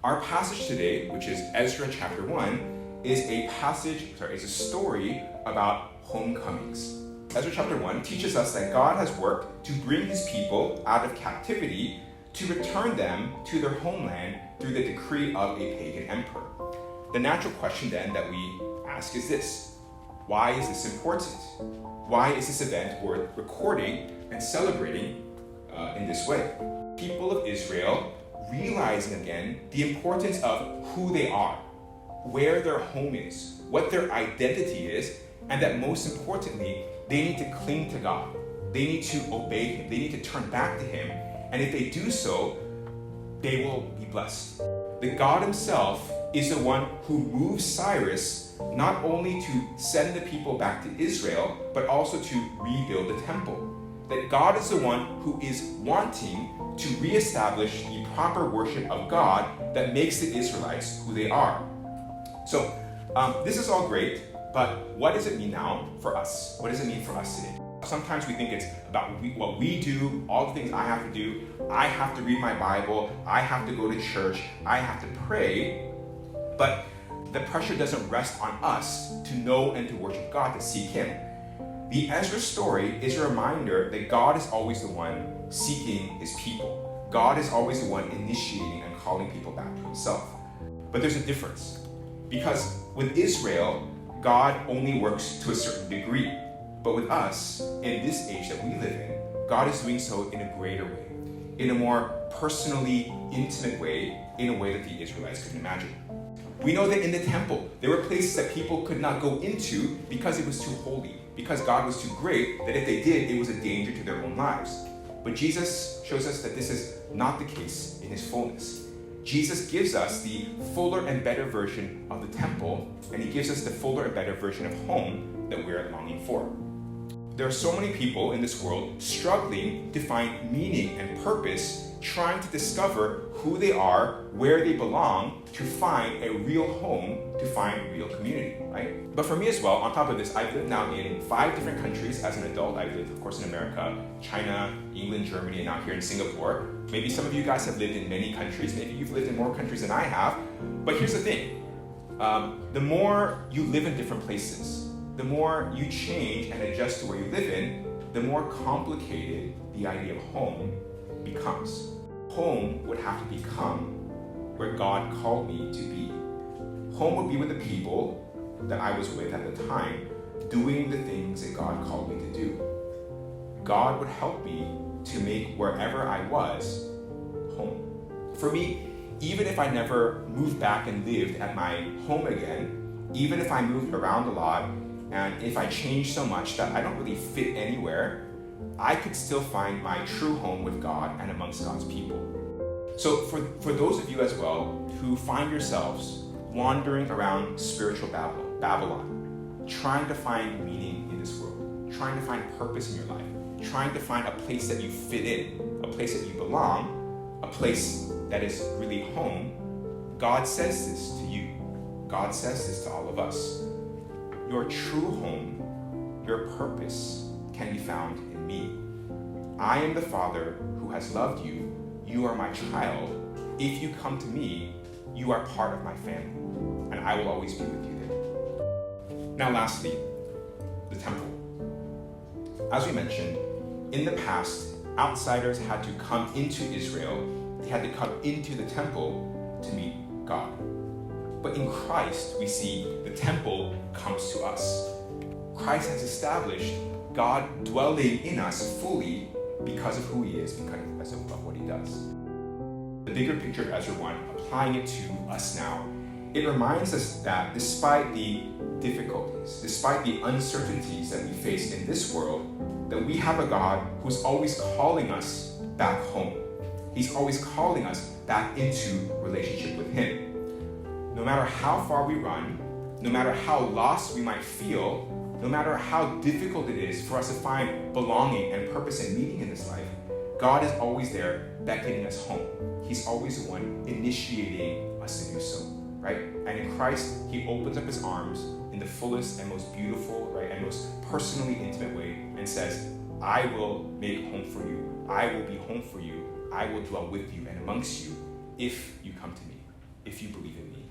Our passage today, which is Ezra chapter 1, is a story about homecomings. Ezra chapter 1 teaches us that God has worked to bring his people out of captivity to return them to their homeland through the decree of a pagan emperor. The natural question then that we ask is this: why is this important? Why is this event worth recording and celebrating in this way? People of Israel realizing again the importance of who they are, where their home is, what their identity is, and that most importantly, they need to cling to God. They need to obey him. They need to turn back to him. And if they do so, they will be blessed. That God himself is the one who moves Cyrus not only to send the people back to Israel, but also to rebuild the temple. That God is the one who is wanting to reestablish the proper worship of God that makes the Israelites who they are. So this is all great, but what does it mean now for us? What does it mean for us today? Sometimes we think it's about what we do, all the things I have to do. I have to read my Bible, I have to go to church, I have to pray, but the pressure doesn't rest on us to know and to worship God, to seek him. The Ezra story is a reminder that God is always the one seeking his people. God is always the one initiating and calling people back to himself. But there's a difference, because with Israel, God only works to a certain degree. But with us, in this age that we live in, God is doing so in a greater way, in a more personally intimate way, in a way that the Israelites couldn't imagine. We know that in the temple, there were places that people could not go into because it was too holy, because God was too great, that if they did, it was a danger to their own lives. But Jesus shows us that this is not the case in his fullness. Jesus gives us the fuller and better version of the temple, and he gives us the fuller and better version of home that we're longing for. There are so many people in this world struggling to find meaning and purpose, trying to discover who they are, where they belong, to find a real home, to find real community, right? But for me as well, on top of this, I've lived now in 5 different countries as an adult. I've lived, of course, in America, China, England, Germany, and now here in Singapore. Maybe some of you guys have lived in many countries. Maybe you've lived in more countries than I have. But here's the thing. The more you live in different places, the more you change and adjust to where you live in, the more complicated the idea of home becomes. Home would have to become where God called me to be. Home would be with the people that I was with at the time, doing the things that God called me to do. God would help me to make wherever I was home. For me, even if I never moved back and lived at my home again, even if I moved around a lot, and if I changed so much that I don't really fit anywhere, I could still find my true home with God and amongst God's people. So for those of you as well who find yourselves wandering around spiritual Babylon, trying to find meaning in this world, trying to find purpose in your life, trying to find a place that you fit in, a place that you belong, a place that is really home, God says this to you. God says this to all of us. Your true home, your purpose can be found in me. I am the Father who has loved you. You are my child. If you come to me, you are part of my family, and I will always be with you there. Now lastly, the temple. As we mentioned, in the past, outsiders had to come into Israel. They had to come into the temple to meet God. But in Christ, we see the temple comes to us. Christ has established God dwelling in us fully because of who he is, because of what he does. The bigger picture of Ezra 1, applying it to us now, it reminds us that despite the difficulties, despite the uncertainties that we face in this world, that we have a God who's always calling us back home. He's always calling us back into relationship with him. No matter how far we run, no matter how lost we might feel, no matter how difficult it is for us to find belonging and purpose and meaning in this life, God is always there beckoning us home. He's always the one initiating us to do so, right? And in Christ, he opens up his arms in the fullest and most beautiful, right, and most personally intimate way and says, I will make home for you. I will be home for you. I will dwell with you and amongst you if you come to me. if you believe in me.